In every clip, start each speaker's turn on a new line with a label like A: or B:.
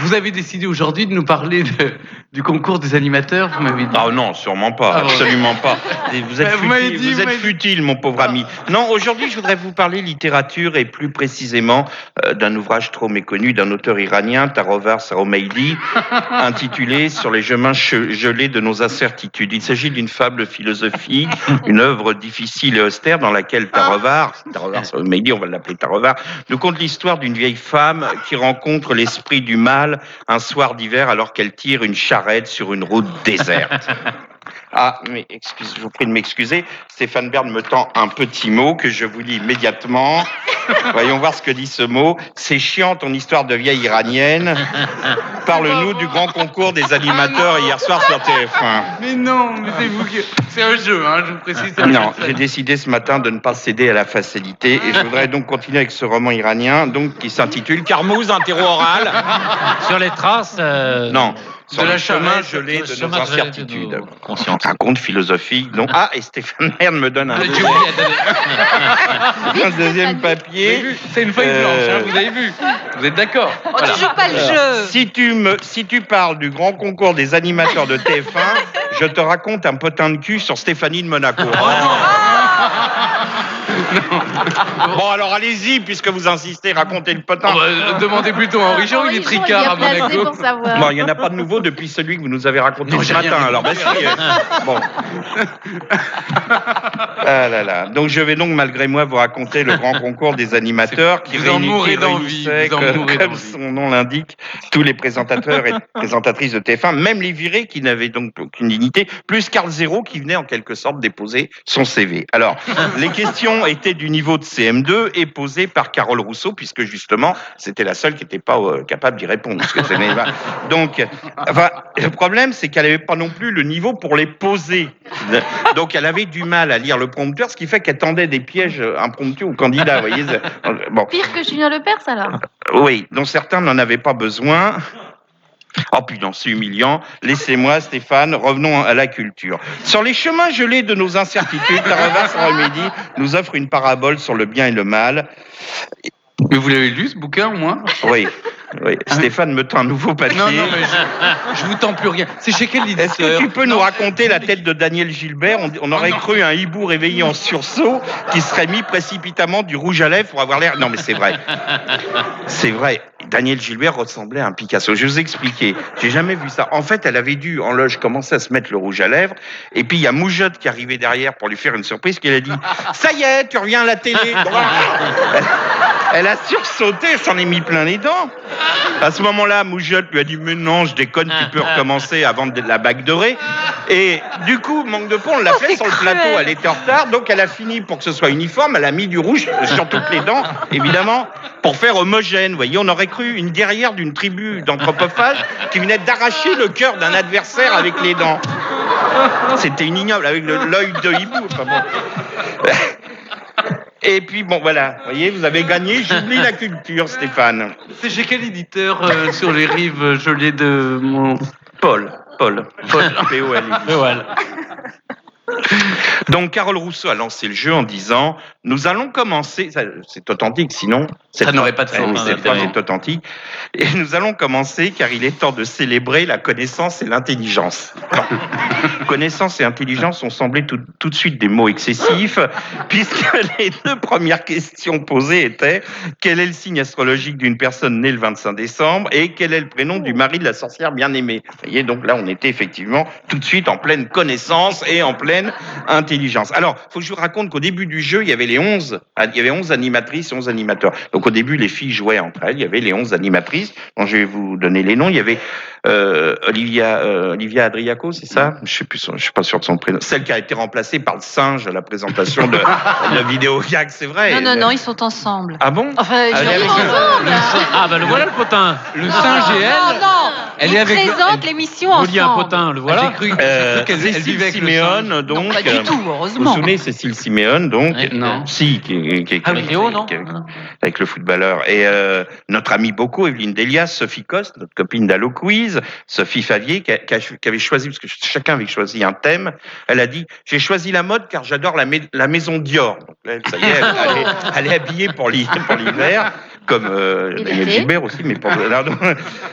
A: Vous avez décidé aujourd'hui de nous parler du concours des animateurs, vous m'avez dit.
B: Ah non, sûrement pas, absolument pas. Et vous êtes futile, mon pauvre ami. Non, aujourd'hui, je voudrais vous parler littérature et plus précisément d'un ouvrage trop méconnu d'un auteur iranien, Tarovar Saromeidi, intitulé Sur les chemins gelés de nos incertitudes. Il s'agit d'une fable philosophique, une œuvre difficile et austère dans laquelle Tarovar Saromeidi, on va l'appeler Tarovar, nous conte l'histoire d'une vieille femme qui rencontre l'esprit du mal un soir d'hiver alors qu'elle tire une charrette sur une route déserte. Ah, mais je vous prie de m'excuser. Stéphane Bern me tend un petit mot que je vous lis immédiatement. Voyons voir ce que dit ce mot. C'est chiant ton histoire de vieille iranienne. Parle-nous du grand concours des animateurs hier soir sur TF1.
A: Mais non, mais c'est vous qui... C'est un jeu, hein, je vous précise.
B: Non, j'ai décidé ce matin de ne pas céder à la facilité et je voudrais donc continuer avec ce roman iranien donc qui s'intitule Carmouze, interro oral.
C: Sur les traces.
B: Non. Sur le chemin gelé de nos incertitudes. Un conte philosophique. Donc, et Stéphane Bern me donne un deuxième papier.
A: C'est une feuille blanche, hein, vous avez vu. Vous êtes d'accord?
D: Tu joues pas le jeu.
B: Si tu parles du grand concours des animateurs de TF1, je te raconte un potin de cul sur Stéphanie de Monaco. Bon, alors allez-y, puisque vous insistez, racontez le potin.
A: Demandez plutôt à Henri Jean, il est tricard à Monaco.
B: Bon, il n'y en a pas de nouveau depuis celui que vous nous avez raconté ce matin. Alors, bon. Ah là là. Donc, je vais donc, malgré moi, vous raconter le grand concours des animateurs qui réunissait, comme son nom l'indique, tous les présentateurs et présentatrices de TF1, même les virés qui n'avaient donc aucune dignité, plus Carl Zéro qui venait en quelque sorte déposer son CV. Alors, les questions étaient du niveau de CM2 et posées par Carole Rousseau, puisque justement, c'était la seule qui n'était pas capable d'y répondre. Donc, le problème, c'est qu'elle n'avait pas non plus le niveau pour les poser. Donc, elle avait du mal à lire le prompteur, ce qui fait qu'elle tendait des pièges impromptus aux candidats. Vous voyez. Bon.
D: Pire que Julien Lepers, alors.
B: Oui, dont certains n'en avaient pas besoin. Oh putain, c'est humiliant. Laissez-moi, Stéphane, revenons à la culture. Sur les chemins gelés de nos incertitudes, Tarovar Saromeidi nous offre une parabole sur le bien et le mal.
A: Mais vous l'avez lu, ce bouquin, au moins?
B: Oui. Stéphane me tend un nouveau papier.
A: Non, mais je vous tends plus rien. C'est chez quel éditeur?
B: Est-ce que tu peux nous raconter la tête de Daniel Gilbert? On aurait cru un hibou réveillé en sursaut qui serait mis précipitamment du rouge à lèvres pour avoir l'air... Non, mais c'est vrai. C'est vrai. Daniel Gilbert ressemblait à un Picasso. Je vais vous expliquer. J'ai jamais vu ça. En fait, elle avait dû, en loge, commencer à se mettre le rouge à lèvres. Et puis, il y a Moujotte qui arrivait derrière pour lui faire une surprise, qui a dit « Ça y est, tu reviens à la télé !» Elle a sursauté, elle s'en est mis plein les dents. À ce moment-là, Moujotte lui a dit « Mais non, je déconne, tu peux recommencer avant de la bague dorée. » Et du coup, manque de peau, on l'a fait sur le plateau, elle était en retard, donc elle a fini pour que ce soit uniforme, elle a mis du rouge sur toutes les dents, évidemment, pour faire homogène. Vous voyez, on aurait cru une guerrière d'une tribu d'anthropophages qui venait d'arracher le cœur d'un adversaire avec les dents. C'était une ignoble, avec l'œil de hibou. Enfin bon. Et puis, bon, voilà, vous voyez, vous avez gagné, j'oublie la culture, Stéphane.
A: C'est chez quel éditeur sur les rives gelées de mon...
B: Paul. P-O-L. Donc, Carole Rousseau a lancé le jeu en disant « Nous allons commencer... » C'est authentique, sinon...
A: Ça n'aurait pas de sens.
B: Cette phrase est authentique. Et nous allons commencer car il est temps de célébrer la connaissance et l'intelligence. Connaissance et intelligence ont semblé tout de suite des mots excessifs, puisque les deux premières questions posées étaient « Quel est le signe astrologique d'une personne née le 25 décembre ?» et « Quel est le prénom du mari de la sorcière bien-aimée ?» Vous voyez, donc là, on était effectivement tout de suite en pleine connaissance et en pleine intelligence. Alors, il faut que je vous raconte qu'au début du jeu, il y avait 11 animatrices et 11 animateurs. Donc au début, les filles jouaient entre elles. Il y avait les 11 animatrices, dont je vais vous donner les noms. Il y avait Olivia Adriaco, c'est ça? Je suis pas sûr de son prénom. Celle qui a été remplacée par le singe à la présentation de vidéo gag, c'est vrai.
D: Non, ils sont ensemble.
B: Ah bon?
D: Enfin, ils sont ensemble.
C: Ah ben le voilà le potin.
A: Le singe et elle.
D: Non.
A: Elle
D: Ils
A: est avec
D: présentent l'émission
C: Vous
D: ensemble.
C: dites un potin, le voilà.
A: J'ai cru qu'elle vivait avec
B: Siméone,
A: le singe.
B: donc.
D: Non, pas du tout,
B: Vous vous
D: heureusement.
B: souvenez, Cécile Siméone, donc.
A: Non.
B: Si, qui
C: Théo, non?
B: avec le footballeur. Et notre amie beaucoup, Evelyne Delia, Sophie Coste, notre copine d'Allo Quiz, Sophie Favier, qui avait choisi, parce que chacun avait choisi un thème, elle a dit « J'ai choisi la mode car j'adore la maison Dior ». Donc là, ça y est, elle est habillée pour l'hiver. comme
D: Il
B: Daniel
D: était.
B: Gilbert aussi, mais pour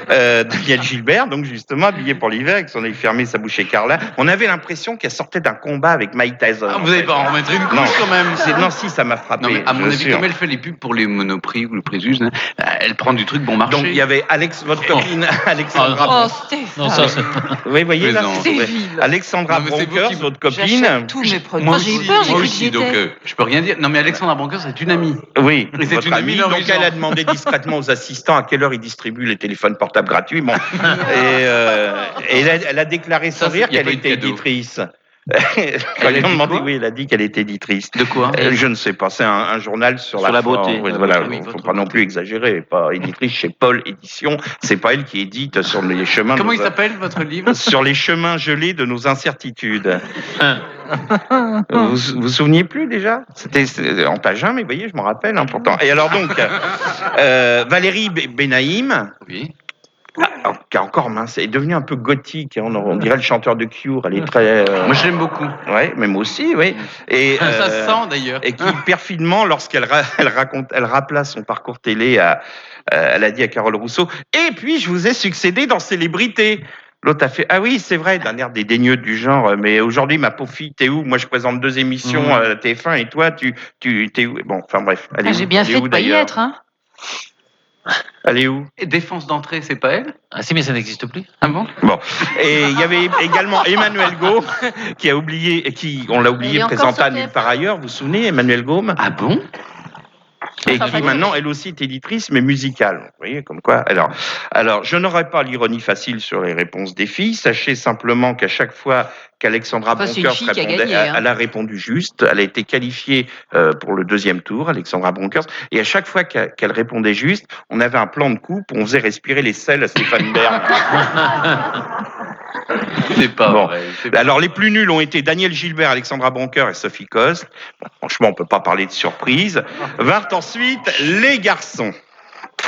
B: Daniel Gilbert, donc justement habillé pour l'hiver, avec son œil fermé, sa bouche écarlate. On avait l'impression qu'elle sortait d'un combat avec Mike Tyson.
A: Ah,
B: en
A: vous n'allez
B: fait.
A: pas en remettre une
B: Non.
A: couche quand même.
B: Non, si, ça m'a frappé.
A: Non, mais à
B: je
A: mon avis,
B: sûr.
A: comme elle fait les pubs pour les Monoprix ou le Présus, hein, elle prend du truc bon marché.
B: Donc il y avait votre copine Alexandra.
D: Oh,
C: Non,
D: Stéphane.
C: ça, c'est...
B: Oui, voyez là.
A: Mais non.
D: C'est vil.
B: Alexandra
A: Non, mais c'est vous
B: Bronkers,
A: qui-
B: votre copine.
E: J'achète tous mes produits.
A: Moi
D: j'ai eu
A: aussi,
D: peur, j'ai
A: moi
D: cru que
A: aussi,
D: j'y
A: donc
D: étais.
A: je peux rien dire. Non, mais Alexandra Branker, c'est une amie.
B: Oui,
A: Et c'est
B: votre
A: une amie
B: amie. Donc
A: d'origine.
B: elle a demandé discrètement aux assistants à quelle heure ils distribuent les téléphones portables gratuits. Bon. Et elle a déclaré sans
A: Ça,
B: rire
A: y a
B: qu'elle
A: pas eu de
B: était
A: cadeau.
B: éditrice.
A: Elle a dit
B: demandé,
A: quoi
B: oui, elle a dit qu'elle était éditrice.
A: De quoi
B: Je ne sais pas, c'est un journal sur
F: la
B: forme.
F: beauté.
B: Oui, voilà,
A: Oui,
B: faut
A: votre
B: pas non
A: beauté.
B: plus exagérer. Pas éditrice chez Paul Édition. C'est pas elle qui édite sur les chemins.
A: Comment
B: de
A: il
B: nos-
A: s'appelle, votre livre?
B: Sur les chemins gelés de nos incertitudes. Vous vous souvenez plus déjà? C'était en page 1, mais vous voyez, je m'en rappelle pourtant. Et alors donc, Valérie Benaïm,
A: Oui.
B: qui est encore mince, est devenue un peu gothique. On dirait le chanteur de Cure. Elle est très.
A: Moi, je l'aime beaucoup.
B: Ouais, mais moi aussi, oui. Et
A: Ça se sent d'ailleurs.
B: et qui perfidement, lorsqu'elle elle raplace son parcours télé, elle a dit à Carole Rousseau, et puis je vous ai succédé dans Célébrité. L'autre a fait, ah oui, c'est vrai, d'un air dédaigneux du genre, mais aujourd'hui, ma pauvre fille, t'es où? Moi, je présente 2 émissions à TF1 et toi, t'es où? Bon, enfin bref. Elle est
D: Ah, j'ai
B: où
D: bien
B: Elle est
D: fait
B: où,
D: de pas y
B: d'ailleurs
D: être, hein.
B: Elle est où?
A: Et défense d'entrée, c'est pas elle?
C: Ah si, mais ça n'existe plus.
A: Ah bon?
B: Bon. Et il y avait également Emmanuel Gaume, qui a oublié, on l'a oublié,
D: Il est encore
B: présenta
D: sur
B: nulle
D: TF1.
B: part ailleurs. Vous vous souvenez, Emmanuel Gaume?
A: Ah bon?
B: Et
D: Enfin,
B: qui
D: pas
B: maintenant, elle aussi, est éditrice, mais musicale. Vous voyez, comme quoi. Alors, je n'aurai pas l'ironie facile sur les réponses des filles. Sachez simplement qu'à chaque fois qu'Alexandra
D: Enfin, c'est une
B: Bronkers
D: fille qui a
B: répondait,
D: gagné, hein.
B: elle a répondu juste. Elle a été qualifiée pour le 2e tour, Alexandra Bronkers. Et à chaque fois qu'elle répondait juste, on avait un plan de coupe où on faisait respirer les selles à Stéphane Bern.
A: C'est pas
B: Bon.
A: vrai. c'est pas-
B: Alors, les plus nuls ont été Daniel Gilbert, Alexandra Bronker et Sophie Coste. Bon, franchement, on peut pas parler de surprise. Vinrent ensuite les garçons.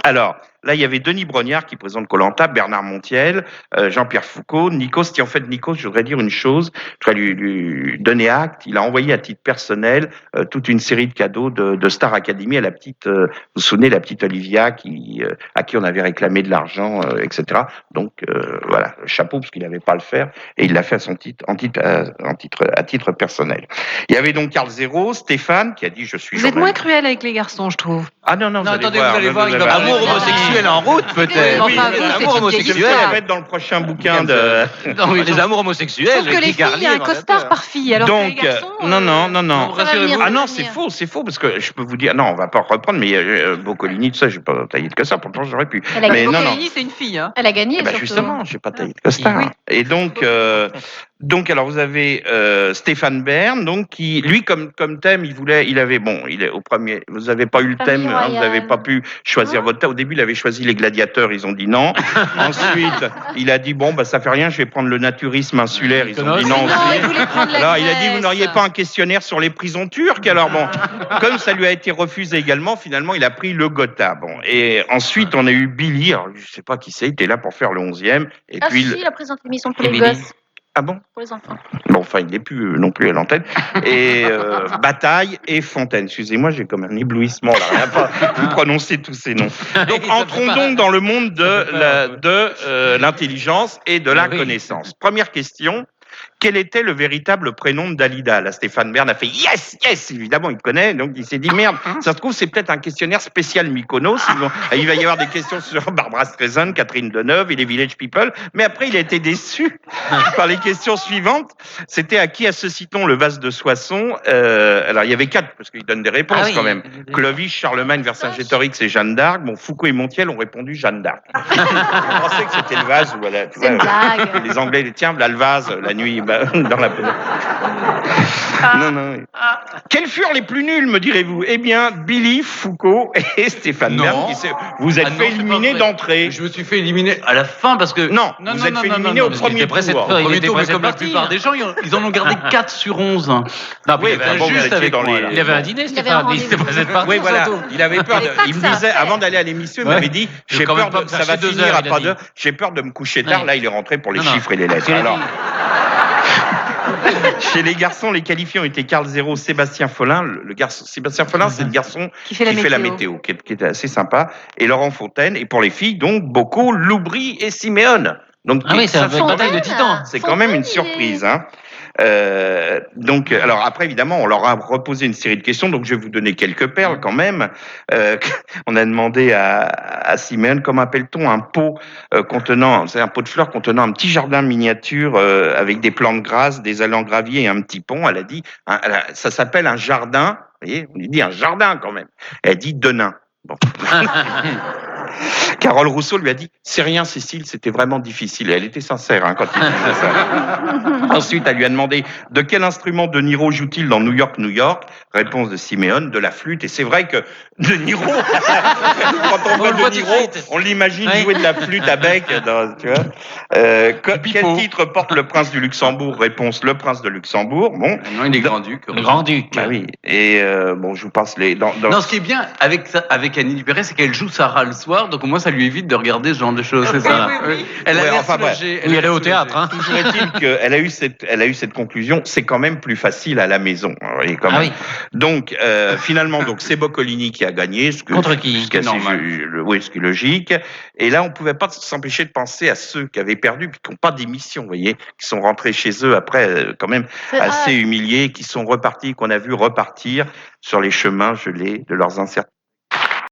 B: Alors, là, il y avait Denis Brognard qui présente Koh-Lanta, Bernard Montiel, Jean-Pierre Foucault, Nikos. En fait, Nikos, je voudrais dire une chose, je voudrais lui donner acte. Il a envoyé à titre personnel toute une série de cadeaux de Star Academy à la petite, vous vous souvenez, la petite Olivia à qui on avait réclamé de l'argent, etc. Donc, voilà, chapeau, parce qu'il n'avait pas à le faire, et il l'a fait à titre personnel. Il y avait donc Carl Zéro, Stéphane, qui a dit, je suis
D: Vous êtes moins
B: journaliste.
D: cruel avec les garçons, je trouve.
B: Ah non,
A: Non, attendez, vous allez voir, il va
F: Amour homosexuel en route, peut-être.
D: Oui, enfin, vous, c'est
F: Amour
D: une vieille
F: homosexuel.
D: histoire.
B: Ça va être dans le prochain bouquin de.
A: Non, oui,
F: Les amours homosexuels.
D: Sauf que les
F: Guy
D: filles, il y a un
F: Garnier,
D: costard par fille, alors que les
B: Donc,
D: garçons...
B: non.
D: ça va venir,
B: Ah
D: ça
B: non,
D: va
B: c'est
D: venir.
B: faux, parce que je peux vous dire, non, on va pas reprendre, mais Boccolini, tout ça, j'ai pas taillé de costard, pourtant j'aurais pu.
D: Elle a
B: Mais
D: gagné.
B: non, non.
E: c'est une fille, hein.
D: Elle a gagné,
B: Eh ben,
D: surtout.
B: justement, j'ai pas taillé de costard.
D: Oui.
B: Et donc, alors vous avez Stéphane Bern, donc qui, lui, comme thème, il avait, il est au premier. Vous avez pas eu le
D: Famille
B: thème, hein, vous
D: royale.
B: avez pas pu choisir votre thème. Au début, il avait choisi les gladiateurs, ils ont dit non. Ensuite, il a dit bon, bah ça fait rien, je vais prendre le naturisme insulaire, ils ont dit non
D: Non,
B: aussi.
D: il voulait prendre la
B: Alors, il a dit, vous
D: Grèce.
B: n'auriez pas un questionnaire sur les prisons turques? Alors bon, comme ça lui a été refusé également, finalement, il a pris le Gotha. Bon, et ensuite, on a eu Billy, alors je sais pas qui c'est, il était là pour faire le 11e. Et
D: Ah
B: puis,
D: si, il a présenté l'émission pour les
C: Émilie.
D: gosses,
B: ah bon?
D: pour les enfants.
B: Bon, enfin, il n'est plus non plus à l'antenne. Et Bataille et Fontaine. Excusez-moi, j'ai comme un éblouissement, là, rien pas pu prononcer tous ces noms. Donc, entrons donc dans le monde de l'intelligence et de la
C: Oui.
B: connaissance. Première question. Quel était le véritable prénom de Dalida? Là, Stéphane Bern a fait yes, yes, évidemment, il connaît. Donc, il s'est dit merde, ça se trouve, c'est peut-être un questionnaire spécial Mykonos. Il va y avoir des questions sur Barbara Streisand, Catherine Deneuve et les Village People. Mais après, il a été déçu par les questions suivantes. C'était à qui associe-t-on le vase de Soissons? Alors, il y avait 4, parce qu'il donne des réponses
C: Ah oui.
B: quand même. Clovis, Charlemagne, Vercingétorix et Jeanne d'Arc. Bon, Foucault et Montiel ont répondu Jeanne d'Arc. Je pensais que c'était le vase où elle a, tu
D: C'est une
B: vois,
D: blague.
B: les Anglais, tiens, voilà le vase, la nuit, dans la. Non. Quels furent les plus nuls, me direz-vous? Eh bien, Billy, Foucault et Stéphane
A: Non.
B: Bern. Vous êtes
A: Ah non,
B: fait
A: c'est pas
B: éliminer
A: vrai.
B: d'entrée.
A: Je me suis fait éliminer à la fin parce que.
B: Non, vous êtes fait éliminer au premier
C: était pressé de
B: tour.
C: faire-
A: Au premier
C: était
A: tour, mais
C: pressé de
A: comme la
C: partir.
A: plupart des gens, ils en ont gardé 4 sur 11.
C: Non, puis
B: Oui,
C: il avait
B: ben
C: un
B: bon,
C: juste
B: vous étiez
C: avec
B: dans
C: moi,
B: les-
C: là. Il avait un dîner,
D: Il avait un
C: Stéphane. Il était
D: rendez-vous.
C: pressé de partir.
B: Oui, voilà.
C: surtout.
B: Il avait peur.
D: Mais pas
B: Il me
D: que ça,
B: disait,
D: après.
B: avant d'aller à l'émission, il
C: Ouais.
B: m'avait dit,
C: Je
B: j'ai
C: vais quand
B: peur
C: même pas
B: de,
C: me
B: ça
C: faire
B: va
C: chier 2
B: finir
C: heures,
B: à
C: il a
B: pas
C: dit.
B: d'heure. J'ai peur de me coucher tard.
C: Ouais.
B: Là, il est rentré pour les
C: Non, non.
B: chiffres et les lettres.
C: Tu l'as
B: Alors,
C: dit.
B: Chez les garçons, les qualifiés ont été Karl Zéro, Sébastien Follin. Le garçon, Sébastien Follin, c'est le garçon
D: Qui fait la
B: météo, qui est assez sympa. Et Laurent Fontaine. Et pour les filles, donc, Bocco, Loubry et Siméone. Donc,
C: Ah oui, c'est
B: ça,
C: une bataille de titans.
B: c'est quand même une surprise, hein. Donc, alors après, évidemment, on leur a reposé une série de questions, donc je vais vous donner quelques perles quand même. On a demandé à Siméone, comment appelle-t-on un pot c'est un pot de fleurs contenant un petit jardin miniature avec des plantes grasses, des allants graviers et un petit pont. Elle a dit, ça s'appelle un jardin. Vous voyez, on lui dit un jardin quand même. Elle dit Denain. Bon. Carole Rousseau lui a dit « C'est rien, Cécile, c'était vraiment difficile. » Et elle était sincère quand il disait ça. Ensuite, elle lui a demandé « De quel instrument De Niro joue-t-il dans New York, New York ?» Réponse de Siméone, de la flûte. Et c'est vrai que De Niro, quand on voit De Niro, on l'imagine jouer de la flûte à bec. Tu vois. Quel titre porte le prince du Luxembourg? Réponse, le prince de Luxembourg. Bon.
A: Non, il est grand-duc.
C: Le grand-duc.
B: Bah oui. Et bon, je vous passe les...
A: Non, ce qui est bien avec Annie Dupéret, c'est qu'elle joue Sarah le soir, donc au moins ça lui évite de regarder ce genre de choses, c'est ça. Elle a
B: Ouais,
A: l'air
B: enfin, bref.
A: soulagée.
C: Oui, elle est au théâtre. Hein.
B: Toujours est-il qu'elle a eu cette conclusion. C'est quand même plus facile à la maison. Vous voyez, quand même.
C: Ah oui.
B: Donc, finalement, c'est Boccolini qui a gagné.
C: Contre qui?
B: Ce qui est
A: Normal.
B: ce qui est logique. Et là, on pouvait pas s'empêcher de penser à ceux qui avaient perdu, puis qui n'ont pas d'émission, vous voyez, qui sont rentrés chez eux après, quand même assez humiliés, qui sont repartis, qu'on a vu repartir sur les chemins gelés de leurs incertitudes.